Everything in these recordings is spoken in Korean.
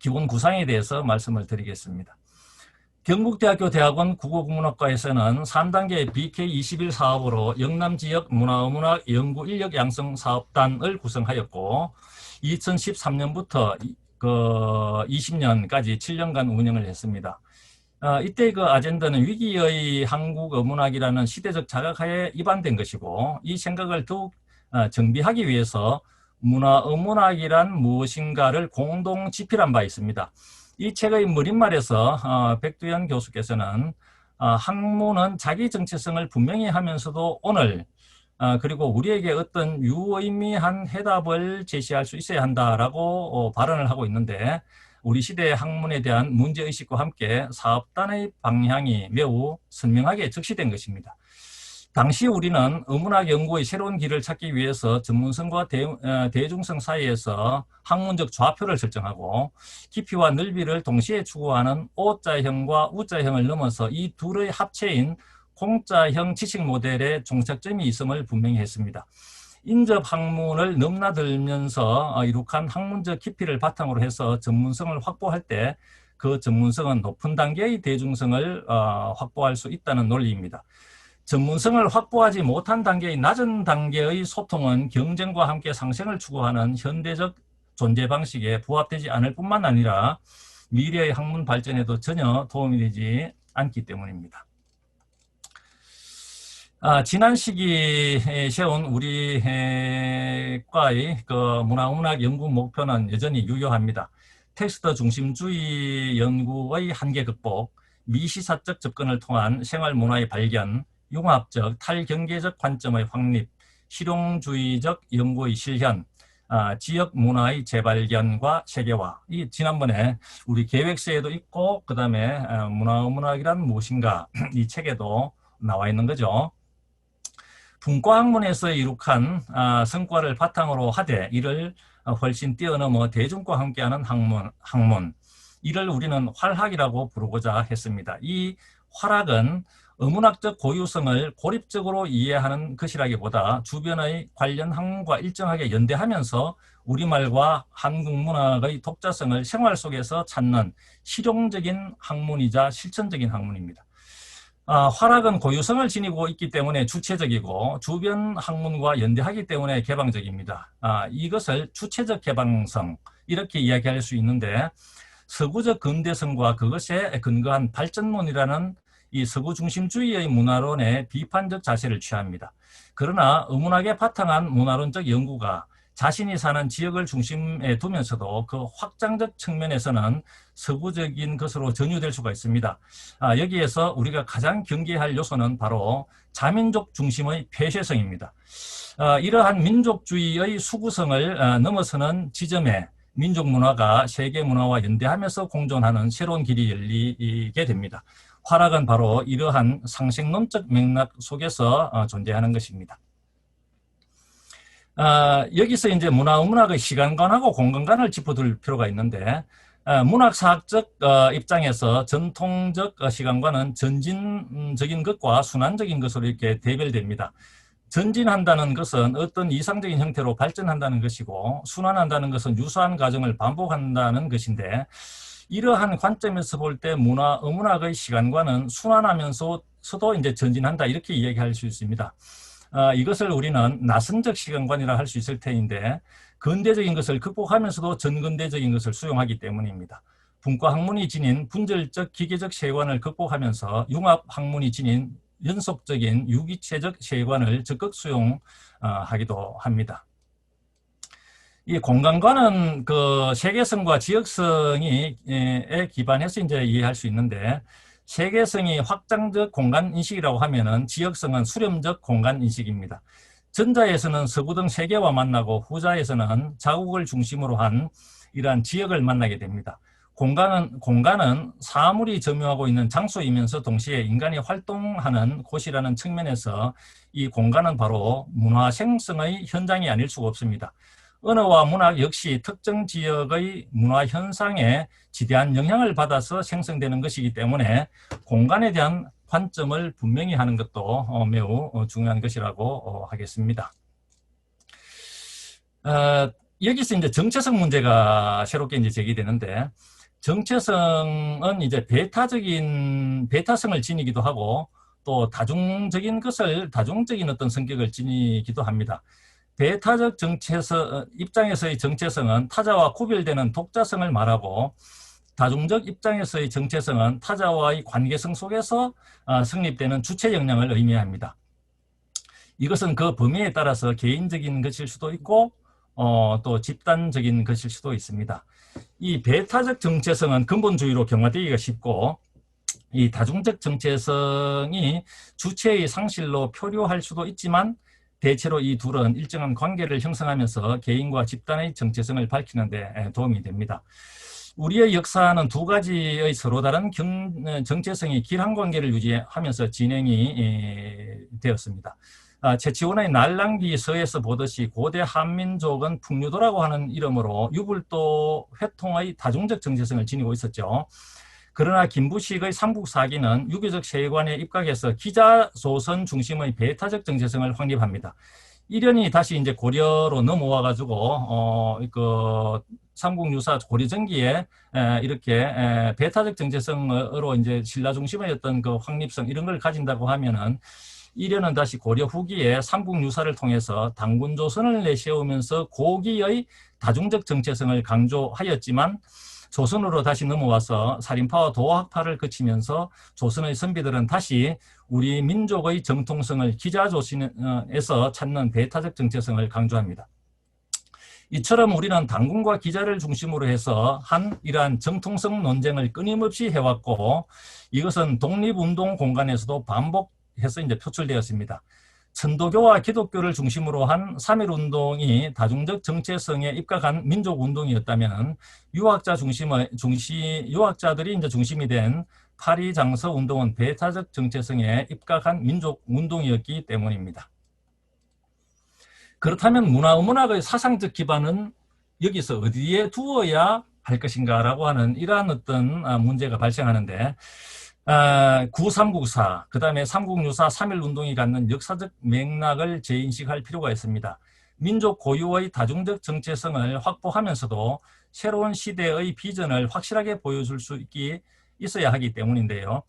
기본 구상에 대해서 말씀을 드리겠습니다. 경북대학교 대학원 국어국문학과에서는 3단계 BK21 사업으로 영남지역 문화어문학 연구 인력 양성 사업단을 구성하였고 2013년부터 20년까지 7년간 운영을 했습니다. 이때 그 아젠다는 위기의 한국어문학이라는 시대적 자각하에 입안된 것이고 이 생각을 더욱 정비하기 위해서 문화어문학이란 무엇인가를 공동 집필한 바 있습니다. 이 책의 머릿말에서 백두현 교수께서는 학문은 자기 정체성을 분명히 하면서도 오늘 그리고 우리에게 어떤 유의미한 해답을 제시할 수 있어야 한다라고 발언을 하고 있는데 우리 시대의 학문에 대한 문제의식과 함께 사업단의 방향이 매우 선명하게 적시된 것입니다. 당시 우리는 어문학 연구의 새로운 길을 찾기 위해서 전문성과 대중성 사이에서 학문적 좌표를 설정하고 깊이와 넓이를 동시에 추구하는 O자형과 U자형을 넘어서 이 둘의 합체인 공자형 지식 모델의 종착점이 있음을 분명히 했습니다. 인접 학문을 넘나들면서 이룩한 학문적 깊이를 바탕으로 해서 전문성을 확보할 때 그 전문성은 높은 단계의 대중성을 확보할 수 있다는 논리입니다. 전문성을 확보하지 못한 단계의 낮은 단계의 소통은 경쟁과 함께 상생을 추구하는 현대적 존재 방식에 부합되지 않을 뿐만 아니라 미래의 학문 발전에도 전혀 도움이 되지 않기 때문입니다. 지난 시기에 세운 우리 과의 문화문학 연구 목표는 여전히 유효합니다. 텍스트 중심주의 연구의 한계 극복, 미시사적 접근을 통한 생활문화의 발견, 융합적, 탈경계적 관점의 확립, 실용주의적 연구의 실현, 지역 문화의 재발견과 세계화. 이 지난번에 우리 계획서에도 있고 그 다음에 문화문학이란 무엇인가 이 책에도 나와 있는 거죠. 분과학문에서 이룩한 성과를 바탕으로 하되 이를 훨씬 뛰어넘어 대중과 함께하는 학문. 이를 우리는 활학이라고 부르고자 했습니다. 이 활학은 어문학적 고유성을 고립적으로 이해하는 것이라기보다 주변의 관련 학문과 일정하게 연대하면서 우리말과 한국 문학의 독자성을 생활 속에서 찾는 실용적인 학문이자 실천적인 학문입니다. 활학은 고유성을 지니고 있기 때문에 주체적이고 주변 학문과 연대하기 때문에 개방적입니다. 이것을 주체적 개방성 이렇게 이야기할 수 있는데 서구적 근대성과 그것에 근거한 발전론이라는 이 서구 중심주의의 문화론에 비판적 자세를 취합니다. 그러나 어문학에 바탕한 문화론적 연구가 자신이 사는 지역을 중심에 두면서도 그 확장적 측면에서는 서구적인 것으로 전유될 수가 있습니다. 여기에서 우리가 가장 경계할 요소는 바로 자민족 중심의 폐쇄성입니다. 이러한 민족주의의 수구성을 넘어서는 지점에 민족 문화가 세계 문화와 연대하면서 공존하는 새로운 길이 열리게 됩니다. 활학은 바로 이러한 상생론적 맥락 속에서 존재하는 것입니다. 여기서 이제 문화의 시간관하고 공간관을 짚어둘 필요가 있는데 문학사학적 입장에서 전통적 시간관은 전진적인 것과 순환적인 것으로 이렇게 대별됩니다. 전진한다는 것은 어떤 이상적인 형태로 발전한다는 것이고 순환한다는 것은 유사한 과정을 반복한다는 것인데 이러한 관점에서 볼 때 어문학의 시간관은 순환하면서도 이제 전진한다 이렇게 이야기할 수 있습니다. 이것을 우리는 나선적 시간관이라 할 수 있을 테인데 근대적인 것을 극복하면서도 전근대적인 것을 수용하기 때문입니다. 분과학문이 지닌 분절적 기계적 세관을 극복하면서 융합학문이 지닌 연속적인 유기체적 세관을 적극 수용하기도 합니다. 이 공간관은 그 세계성과 지역성에 기반해서 이제 이해할 수 있는데 세계성이 확장적 공간 인식이라고 하면은 지역성은 수렴적 공간 인식입니다. 전자에서는 서구 등 세계와 만나고 후자에서는 자국을 중심으로 한 이러한 지역을 만나게 됩니다. 공간은 사물이 점유하고 있는 장소이면서 동시에 인간이 활동하는 곳이라는 측면에서 이 공간은 바로 문화 생성의 현장이 아닐 수가 없습니다. 언어와 문학 역시 특정 지역의 문화 현상에 지대한 영향을 받아서 생성되는 것이기 때문에 공간에 대한 관점을 분명히 하는 것도 매우 중요한 것이라고 하겠습니다. 여기서 이제 정체성 문제가 새롭게 이제 제기되는데 정체성은 이제 베타성을 지니기도 하고 또 다중적인 어떤 성격을 지니기도 합니다. 베타적 정체성 입장에서의 정체성은 타자와 구별되는 독자성을 말하고 다중적 입장에서의 정체성은 타자와의 관계성 속에서 성립되는 주체 역량을 의미합니다. 이것은 그 범위에 따라서 개인적인 것일 수도 있고 또 집단적인 것일 수도 있습니다. 이 배타적 정체성은 근본주의로 경화되기가 쉽고 이 다중적 정체성이 주체의 상실로 표류할 수도 있지만 대체로 이 둘은 일정한 관계를 형성하면서 개인과 집단의 정체성을 밝히는 데 도움이 됩니다. 우리의 역사는 두 가지의 서로 다른 정체성이 길한 관계를 유지하면서 진행이 되었습니다. 채치원의 날랑기 서에서 보듯이 고대 한민족은 풍류도라고 하는 이름으로 유불도 회통의 다중적 정체성을 지니고 있었죠. 그러나 김부식의 삼국사기는 유교적 세계관에 입각해서 기자조선 중심의 배타적 정체성을 확립합니다. 이련이 다시 이제 고려로 넘어와 가지고 삼국유사 고려전기에 이렇게 배타적 정체성으로 이제 신라 중심의 어떤 그 확립성 이런 걸 가진다고 하면은 이련은 다시 고려 후기에 삼국유사를 통해서 당군조선을 내세우면서 고기의 다중적 정체성을 강조하였지만 조선으로 다시 넘어와서 살인파와 도학파를 거치면서 조선의 선비들은 다시 우리 민족의 정통성을 기자조선에서 찾는 배타적 정체성을 강조합니다. 이처럼 우리는 당군과 기자를 중심으로 해서 한 이러한 정통성 논쟁을 끊임없이 해왔고 이것은 독립운동 공간에서도 반복해서 이제 표출되었습니다. 천도교와 기독교를 중심으로 한 3.1운동이 다중적 정체성에 입각한 민족운동이었다면 유학자들이 이제 중심이 된 파리장서 운동은 배타적 정체성에 입각한 민족운동이었기 때문입니다. 그렇다면 문화의 사상적 기반은 여기서 어디에 두어야 할 것인가라고 하는 이러한 어떤 문제가 발생하는데 구삼국사, 그 다음에 삼국유사 3.1운동이 갖는 역사적 맥락을 재인식할 필요가 있습니다. 민족 고유의 다중적 정체성을 확보하면서도 새로운 시대의 비전을 확실하게 보여줄 수 있어야 하기 때문인데요.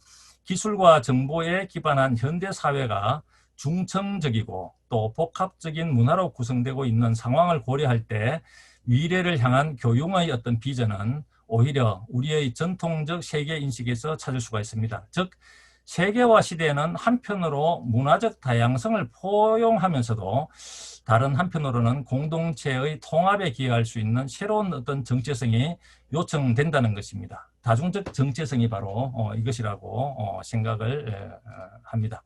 기술과 정보에 기반한 현대사회가 중층적이고 또 복합적인 문화로 구성되고 있는 상황을 고려할 때 미래를 향한 교육의 어떤 비전은 오히려 우리의 전통적 세계 인식에서 찾을 수가 있습니다. 즉 세계화 시대는 한편으로 문화적 다양성을 포용하면서도 다른 한편으로는 공동체의 통합에 기여할 수 있는 새로운 어떤 정체성이 요청된다는 것입니다. 다중적 정체성이 바로 이것이라고 생각을 합니다.